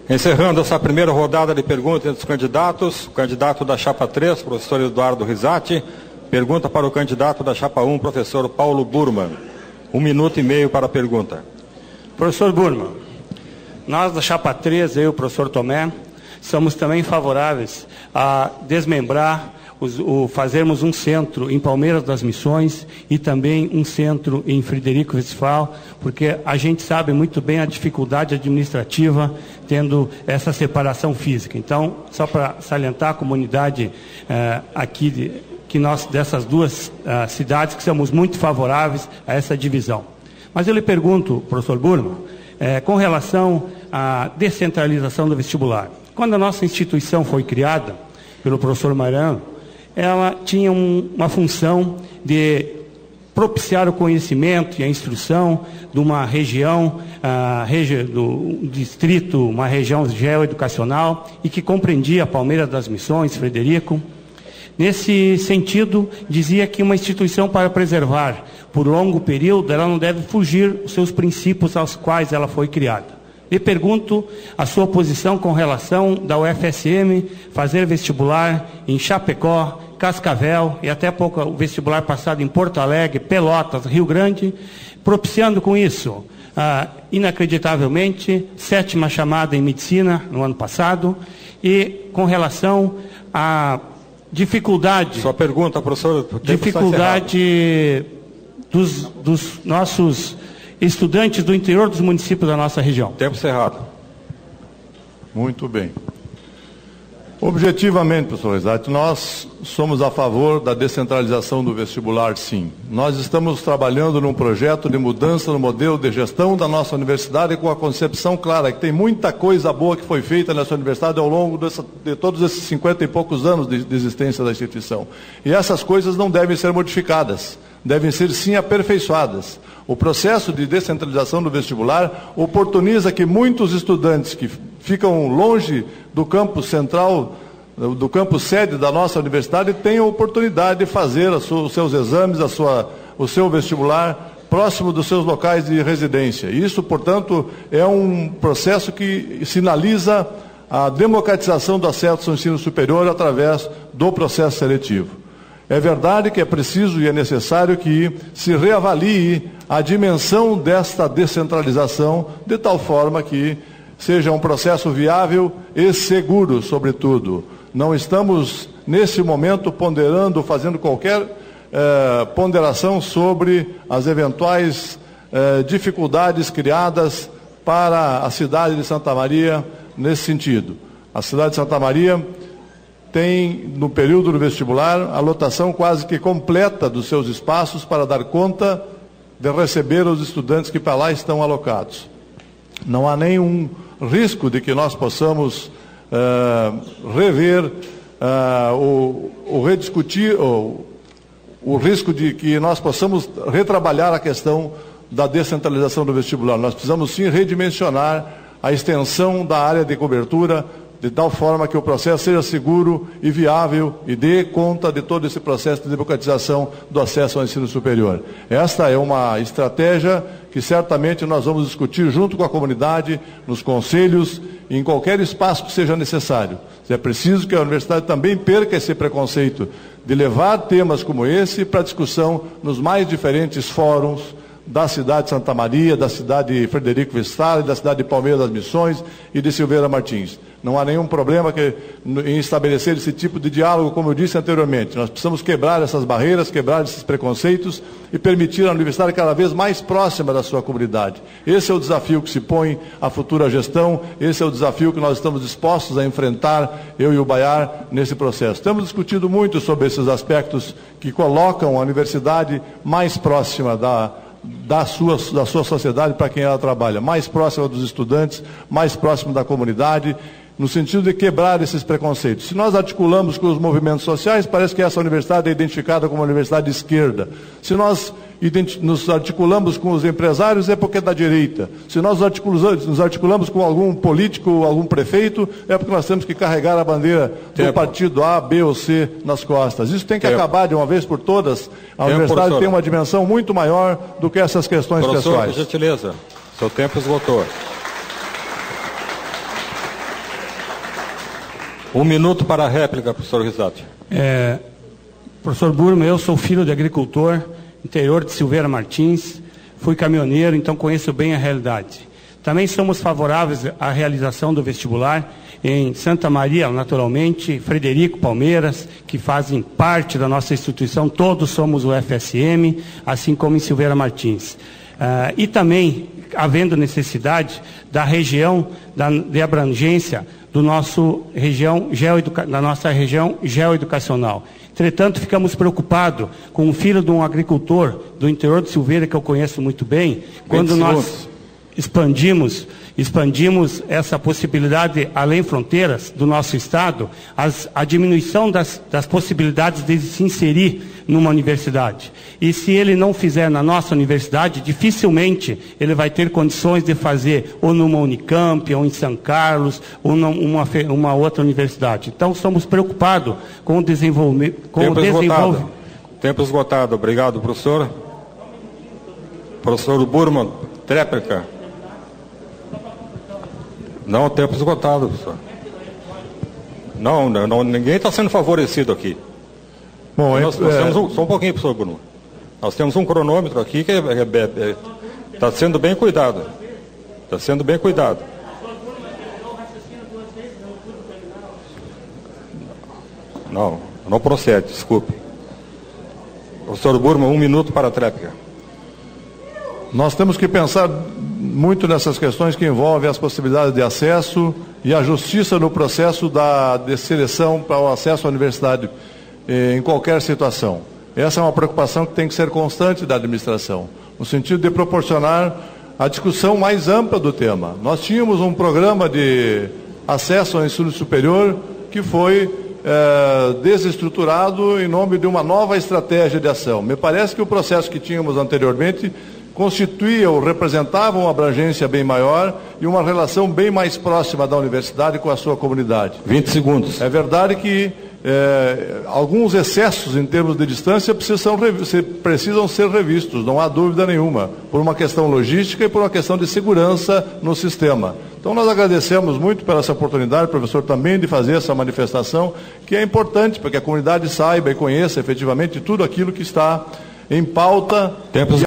Encerrando essa primeira rodada de perguntas dos candidatos, o candidato da chapa 3, professor Eduardo Risati, pergunta para o candidato da chapa 1, professor Paulo Burman. 1 minuto e meio para a pergunta. Professor Burman, nós da chapa 3, eu e o professor Tomé, somos também favoráveis a desmembrar, fazermos um centro em Palmeiras das Missões e também um centro em Frederico Westphal, porque a gente sabe muito bem a dificuldade administrativa tendo essa separação física. Então, só para salientar a comunidade aqui, que nós, dessas duas cidades, que somos muito favoráveis a essa divisão. Mas eu lhe pergunto, professor Burman, com relação à descentralização do vestibular. Quando a nossa instituição foi criada pelo professor Maran, ela tinha uma função de propiciar o conhecimento e a instrução de uma região, do distrito, uma região geoeducacional, e que compreendia Palmeiras das Missões, Frederico. Nesse sentido, dizia que uma instituição, para preservar por longo período, ela não deve fugir dos seus princípios aos quais ela foi criada. E pergunto a sua posição com relação da UFSM fazer vestibular em Chapecó, Cascavel e até pouco o vestibular passado em Porto Alegre, Pelotas, Rio Grande, propiciando com isso, inacreditavelmente, 7ª chamada em medicina no ano passado, e com relação à dificuldade... Sua pergunta, professor. Dificuldade dos nossos estudantes do interior dos municípios da nossa região. Tempo cerrado. Muito bem. Objetivamente, professor Risati, nós somos a favor da descentralização do vestibular, sim. Nós estamos trabalhando num projeto de mudança no modelo de gestão da nossa universidade com a concepção clara que tem muita coisa boa que foi feita nessa universidade ao longo de todos esses 50 e poucos anos de existência da instituição. E essas coisas não devem ser modificadas, devem ser, sim, aperfeiçoadas. O processo de descentralização do vestibular oportuniza que muitos estudantes que ficam longe do campus central, do campus sede da nossa universidade, tenham a oportunidade de fazer os seus exames, o seu vestibular próximo dos seus locais de residência. Isso, portanto, é um processo que sinaliza a democratização do acesso ao ensino superior através do processo seletivo. É verdade que é preciso e é necessário que se reavalie a dimensão desta descentralização de tal forma que seja um processo viável e seguro, sobretudo. Não estamos, nesse momento, ponderando, fazendo qualquer ponderação sobre as eventuais dificuldades criadas para a cidade de Santa Maria nesse sentido. A cidade de Santa Maria tem, no período do vestibular, a lotação quase que completa dos seus espaços para dar conta de receber os estudantes que para lá estão alocados. Não há nenhum risco de que nós possamos rever rediscutir o risco de que nós possamos retrabalhar a questão da descentralização do vestibular. Nós precisamos sim redimensionar a extensão da área de cobertura de tal forma que o processo seja seguro e viável e dê conta de todo esse processo de democratização do acesso ao ensino superior. Esta é uma estratégia que certamente nós vamos discutir junto com a comunidade, nos conselhos e em qualquer espaço que seja necessário. É preciso que a universidade também perca esse preconceito de levar temas como esse para discussão nos mais diferentes fóruns da cidade de Santa Maria, da cidade de Frederico Westphal, da cidade de Palmeiras das Missões e de Silveira Martins. Não há nenhum problema em estabelecer esse tipo de diálogo, como eu disse anteriormente. Nós precisamos quebrar essas barreiras, quebrar esses preconceitos e permitir a universidade cada vez mais próxima da sua comunidade. Esse é o desafio que se põe à futura gestão, esse é o desafio que nós estamos dispostos a enfrentar, eu e o Baiar, nesse processo. Temos discutido muito sobre esses aspectos que colocam a universidade mais próxima da sua sociedade para quem ela trabalha, mais próxima dos estudantes, mais próxima da comunidade, no sentido de quebrar esses preconceitos. Se nós articulamos com os movimentos sociais, parece que essa universidade é identificada como uma universidade de esquerda. Se nós nos articulamos com os empresários, é porque é da direita. Se nós nos articulamos com algum político, algum prefeito, é porque nós temos que carregar a bandeira do partido A, B ou C nas costas. Isso tem que acabar de uma vez por todas. A universidade tem uma dimensão muito maior do que essas questões pessoais. Por gentileza, seu tempo esgotou. Um minuto para a réplica, professor Risati. Professor Burman, eu sou filho de agricultor, interior de Silveira Martins, fui caminhoneiro, então conheço bem a realidade. Também somos favoráveis à realização do vestibular em Santa Maria, naturalmente, Frederico, Palmeiras, que fazem parte da nossa instituição, todos somos o FSM, assim como em Silveira Martins. E também, havendo necessidade da região de abrangência da nossa região geoeducacional. Entretanto, ficamos preocupados com o filho de um agricultor do interior de Silveira, que eu conheço muito bem, quando nós expandimos essa possibilidade além fronteiras do nosso estado, a diminuição das possibilidades de se inserir numa universidade. E se ele não fizer na nossa universidade, dificilmente ele vai ter condições de fazer ou numa Unicamp, ou em São Carlos, ou numa outra universidade. Então, estamos preocupados com o desenvolvimento. Tempo esgotado. Obrigado, professor. Professor Burman, tréplica. Não, tempo esgotado, professor. Não, ninguém está sendo favorecido aqui. Bom, nós temos só um pouquinho, professor Bruno. Nós temos um cronômetro aqui que está sendo bem cuidado. Está sendo bem cuidado. Não procede, desculpe. Professor Burman, 1 minuto para a tréplica. Nós temos que pensar muito nessas questões que envolvem as possibilidades de acesso e a justiça no processo de seleção para o acesso à universidade em qualquer situação. Essa é uma preocupação que tem que ser constante da administração, no sentido de proporcionar a discussão mais ampla do tema. Nós tínhamos um programa de acesso ao ensino superior que foi desestruturado em nome de uma nova estratégia de ação. Me parece que o processo que tínhamos anteriormente constituía ou representava uma abrangência bem maior e uma relação bem mais próxima da universidade com a sua comunidade. 20 segundos. É verdade que alguns excessos em termos de distância precisam ser revistos, não há dúvida nenhuma, por uma questão logística e por uma questão de segurança no sistema. Então nós agradecemos muito pela essa oportunidade, professor, também de fazer essa manifestação, que é importante para que a comunidade saiba e conheça efetivamente tudo aquilo que está em pauta. Tempo esgotado.